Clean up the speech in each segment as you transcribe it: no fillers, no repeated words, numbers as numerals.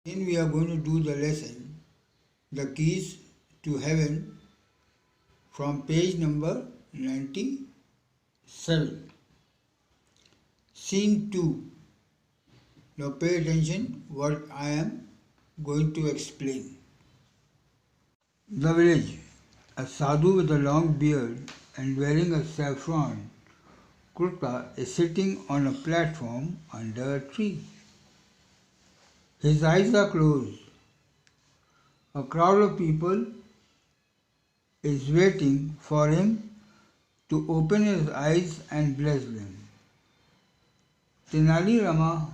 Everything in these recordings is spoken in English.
Then we are going to do the lesson, The Keys to Heaven, from page number 97. Scene 2. Now pay attention what I am going to explain. The village. A sadhu with a long beard and wearing a saffron kurta is sitting on a platform under a tree. His eyes are closed. A crowd of people is waiting for him to open his eyes and bless them. Tenali Rama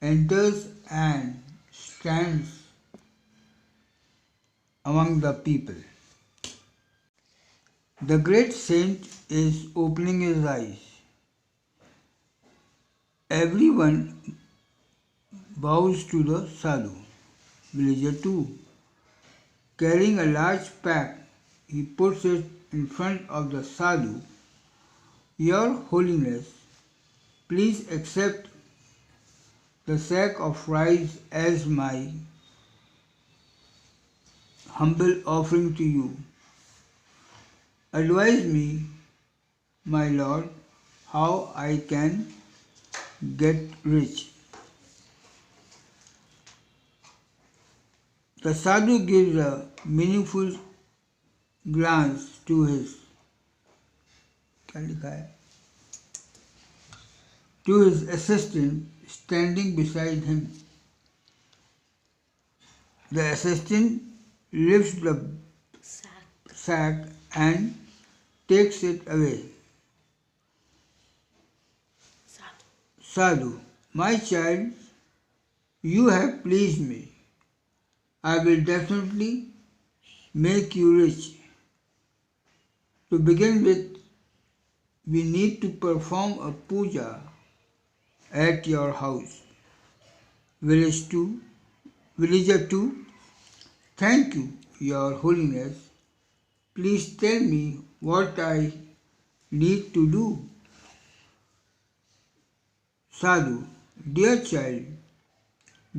enters and stands among the people. The great saint is opening his eyes. Everyone bows to the sadhu. Villager 2. Carrying a large pack, he puts it in front of the sadhu. Your Holiness, please accept the sack of rice as my humble offering to you. Advise me, my lord, how I can get rich. The sadhu gives a meaningful glance to his assistant standing beside him. The assistant lifts the sack and takes it away. Sadhu, my child, you have pleased me. I will definitely make you rich. To begin with, we need to perform a puja at your house. Villager 2, thank you, Your Holiness. Please tell me what I need to do. Sadhu, dear child,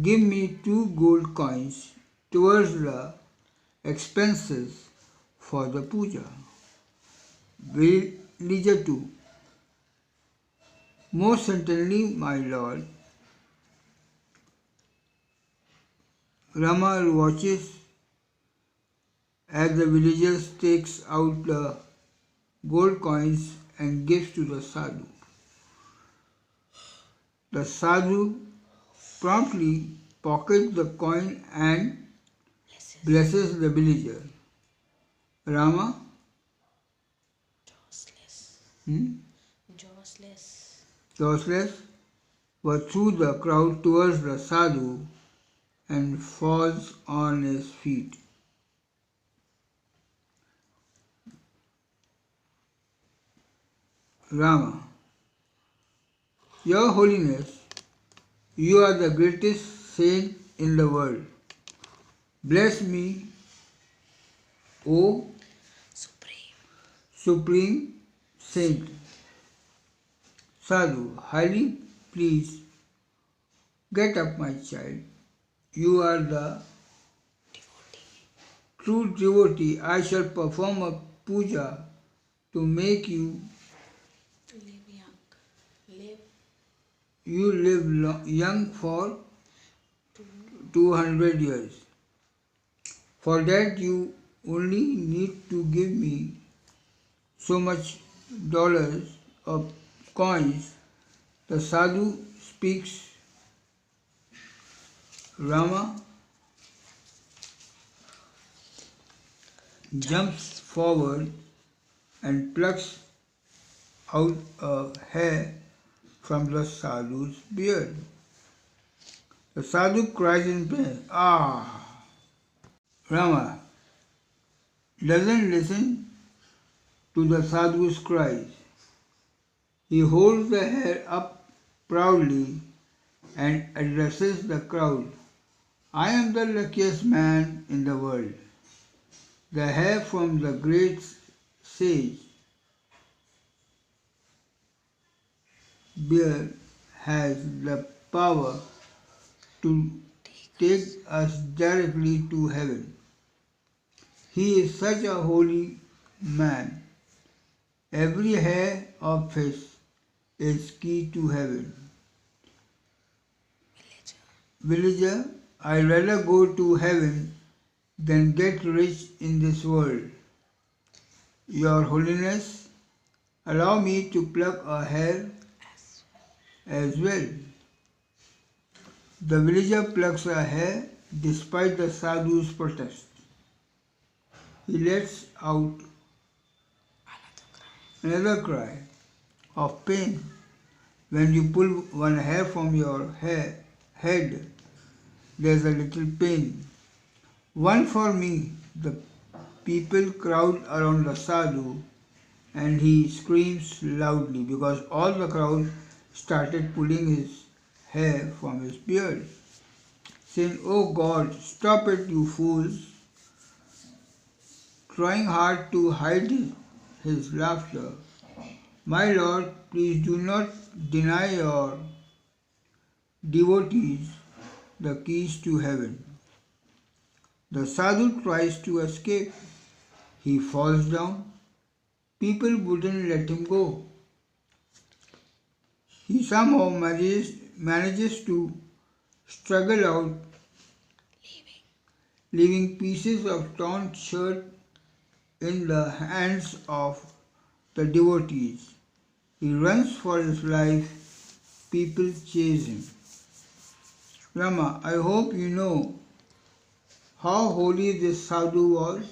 give me 2 gold coins towards the expenses for the puja. Villager 2, most certainly, my lord. Rama watches as the villager takes out the gold coins and gives to the sadhu. The sadhu promptly pockets the coin and blesses the villager. Rama Jostless was through the crowd towards the sadhu and falls on his feet. Rama, Your Holiness, you are the greatest saint in the world. Bless me, O Supreme Saint. Sadhu, highly pleased, get up, my child. You are the true devotee. I shall perform a puja to make you live young for 200 years. For that you only need to give me so much dollars of coins. The sadhu speaks. Rama jumps forward and plucks out a hair from the sadhu's beard. The sadhu cries in pain. Ah! Rama doesn't listen to the sadhu's cries. He holds the hair up proudly and addresses the crowd. I am the luckiest man in the world. The hair from the great sage beard has the power to take us directly to heaven. He is such a holy man. Every hair of his is key to heaven. Villager, I'd rather go to heaven than get rich in this world. Your Holiness, allow me to pluck a hair as well. The villager plucks a hair despite the sadhu's protest. He lets out another cry of pain. When you pull one hair from your head, there's a little pain. One for me. The people crowd around the sadhu and he screams loudly because all the crowd started pulling his hair from his beard, saying, "Oh God, stop it, you fools," trying hard to hide his laughter. My Lord, please do not deny your devotees the keys to heaven. The sadhu tries to escape. He falls down. People wouldn't let him go. He somehow manages to struggle out, leaving pieces of torn shirt in the hands of the devotees. He runs for his life. People chase him. Rama, I hope you know how holy this sadhu was.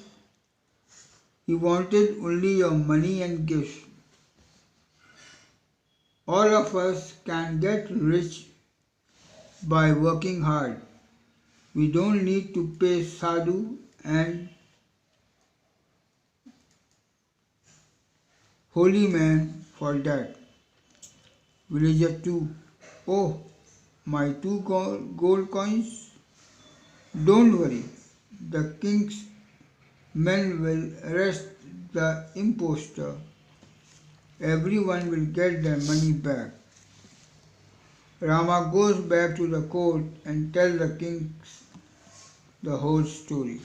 He wanted only your money and gifts. All of us can get rich by working hard. We don't need to pay sadhu and holy man for that. Villager 2. Oh, my two gold coins? Don't worry, the king's men will arrest the impostor. Everyone will get their money back. Rama goes back to the court and tells the king the whole story.